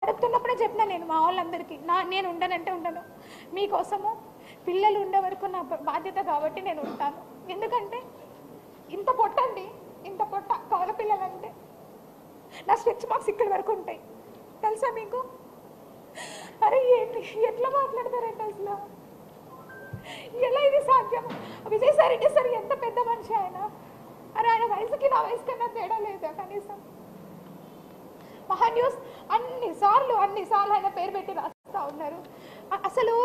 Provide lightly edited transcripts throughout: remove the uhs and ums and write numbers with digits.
అడుగుతున్నప్పుడే చెప్పినా నేను మా వాళ్ళందరికీ నేను ఉండనంటే ఉండను, మీకోసము పిల్లలు ఉండే వరకు నా బాధ్యత కాబట్టి నేను ఉంటాను. ఎందుకంటే ఇంత పొట్టండి, ఇంత పొట్ట కవల పిల్లలంటే నా స్ట్రెచ్ మార్క్స్ ఇక్కడ వరకు ఉంటాయి తెలుసా మీకు? అరే ఎట్లా మాట్లాడతారంటే అసలు ఎలా ఇది సాధ్యం? విజయసాయి రెడ్డి సార్ ఎంత పెద్ద మనిషి ఆయన. అరే ఆయన వయసుకి నా వయసు కన్నా తేడా లేదా కనీసం? మహాన్యూస్ అన్నిసార్లు ఆయన పేరు పెట్టి రాస్తా ఉన్నారు. అసలు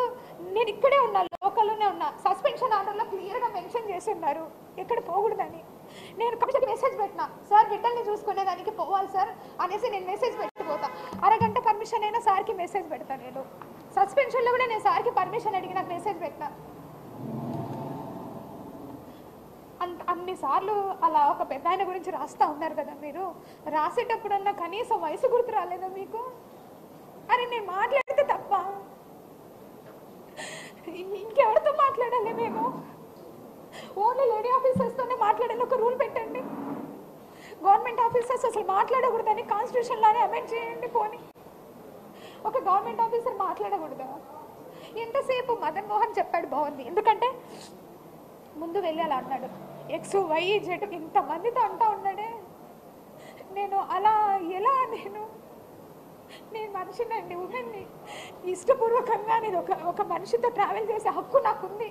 నేను ఇక్కడే ఉన్నా, లోకల్లోనే ఉన్నా. సస్పెన్షన్ ఆర్డర్లో క్లియర్గా మెన్షన్ చేసి ఉన్నారు ఎక్కడ పోకూడదని. నేను కమిషన్కి మెసేజ్ పెట్టినా, సార్ బిడ్డల్ని చూసుకునేదానికి పోవాలి సార్ అనేసి నేను మెసేజ్ పెట్టిపోతా. అరగంట పర్మిషన్ అయినా సార్కి మెసేజ్ పెడతాను. నేను సస్పెన్షన్లో కూడా నేను సార్కి పర్మిషన్ అడిగి నాకు మెసేజ్ పెట్టినా. అన్నిసార్లు అలా ఒక పెద్ద ఆయన గురించి రాస్తా ఉన్నారు కదా మీరు. రాసేటప్పుడన్నా కనీసం వయసు గుర్తు రాలేదా మీకు? అరే నేను మాట్లాడితే తప్ప ఇంకెవరితో మాట్లాడాలి? మేము ఓన్లీ లేడీ ఆఫీసర్స్తోనే మాట్లాడాలి. ఒక రూల్ పెట్టండి. గవర్నమెంట్ ఆఫీసర్స్ అసలు మాట్లాడకూడదని కాన్స్టిట్యూషన్లోనే అమెండ్ చేయండి. పోనీ ఒక గవర్నమెంట్ ఆఫీసర్ మాట్లాడకూడదా? ఎంతసేపు మదన్ మోహన్ చెప్పాడు బాగుంది, ఎందుకంటే ముందు వెళ్ళాలి అన్నాడు. ఎక్స్ వై జెడ్ ఇంతమందితో అంటా ఉన్నాడే. నేను అలా ఎలా నేను మనిషినండి, ఉమెన్ని. ఇష్టపూర్వకంగా నేను ఒక మనిషితో ట్రావెల్ చేసే హక్కు నాకుంది.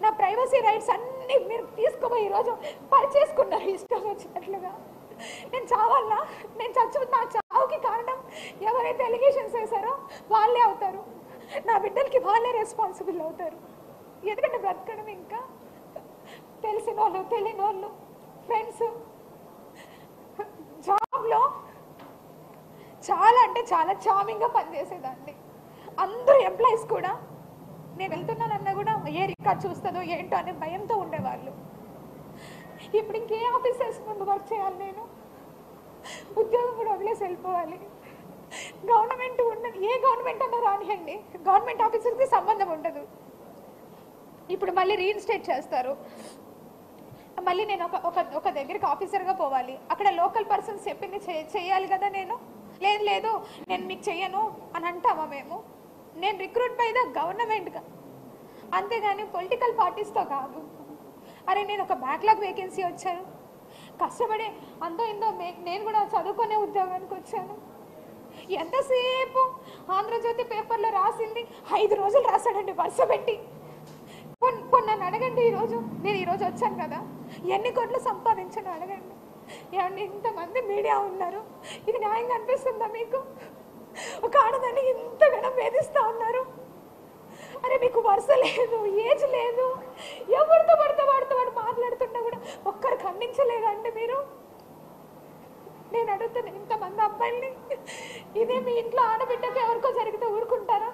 నా ప్రైవసీ రైట్స్ అన్నీ మీరు తీసుకుపోయి ఈరోజు పరిచేసుకున్నారు ఇష్టం వచ్చినట్లుగా. నేను చావాలా? నేను నా చావుకి కారణం ఎవరైతే ఎలిగేషన్స్ వేశారో వాళ్ళే అవుతారు. నా బిడ్డలకి వాళ్ళే రెస్పాన్సిబుల్ అవుతారు. ఎందుకంటే బ్రతకడం ఇంకా తెలిసిన వాళ్ళు, తెలియని వాళ్ళు, ఫ్రెండ్స్. జాబ్లో చాలా అంటే చాలా చామింగ్గా పనిచేసేదాన్ని. అందరూ ఎంప్లాయీస్ కూడా నేను వెళ్తున్నానన్నా కూడా ఏ రికార్డ్ చూస్తుందో ఏంటో అనే భయంతో ఉండేవాళ్ళు. ఇప్పుడు ఇంకే ఆఫీసర్స్ ముందు వర్క్ చేయాలి? నేను ఉద్యోగం కూడా వదిలేసి వెళ్ళిపోవాలి. గవర్నమెంట్ ఉండదు, ఏ గవర్నమెంట్ అన్నా రానియండి, గవర్నమెంట్ ఆఫీసర్కి సంబంధం ఉండదు. ఇప్పుడు మళ్ళీ రీఇన్స్టేట్ చేస్తారు. మళ్ళీ నేను ఒక దగ్గరికి ఆఫీసర్గా పోవాలి. అక్కడ లోకల్ పర్సన్స్ చెప్పింది చేయాలి కదా. లేదు నేను మీకు చెయ్యను అని అంటామా మేము? నేను రిక్రూట్ బై ద గవర్నమెంట్గా, అంతేగాని పొలిటికల్ పార్టీస్తో కాదు. అరే నేను ఒక బ్యాక్లాగ్ వేకెన్సీ వచ్చాను, కష్టపడి అంతో ఇంతో నేను కూడా చదువుకునే ఉద్యోగానికి వచ్చాను. ఎంతసేపు ఆంధ్రజ్యోతి పేపర్లో రాసింది 5 రోజులు రాశాడండి వరుస పెట్టి. నన్ను అడగండి, నేను ఈరోజు వచ్చాను కదా, ఎన్ని కోట్లు సంపాదించాను అడగండి. ఏమండి ఇంతమంది మీడియా ఉన్నారు, ఇది న్యాయంగా అనిపిస్తుందా మీకు? ఒక ఆడదాన్ని ఇంతగానో వేధిస్తూ ఉన్నారు. అరే మీకు వరుస లేదు, ఏజ్ లేదు, ఎవరితో పడితే వాడు మాట్లాడుతున్నా కూడా ఒక్కరు ఖండించలేదండి మీరు? నేను అడుగుతాను ఇంతమంది అబ్బాయిల్ని, ఇదే మీ ఇంట్లో ఆడబిడ్డకి ఎవరికో జరిగితే ఊరుకుంటారా?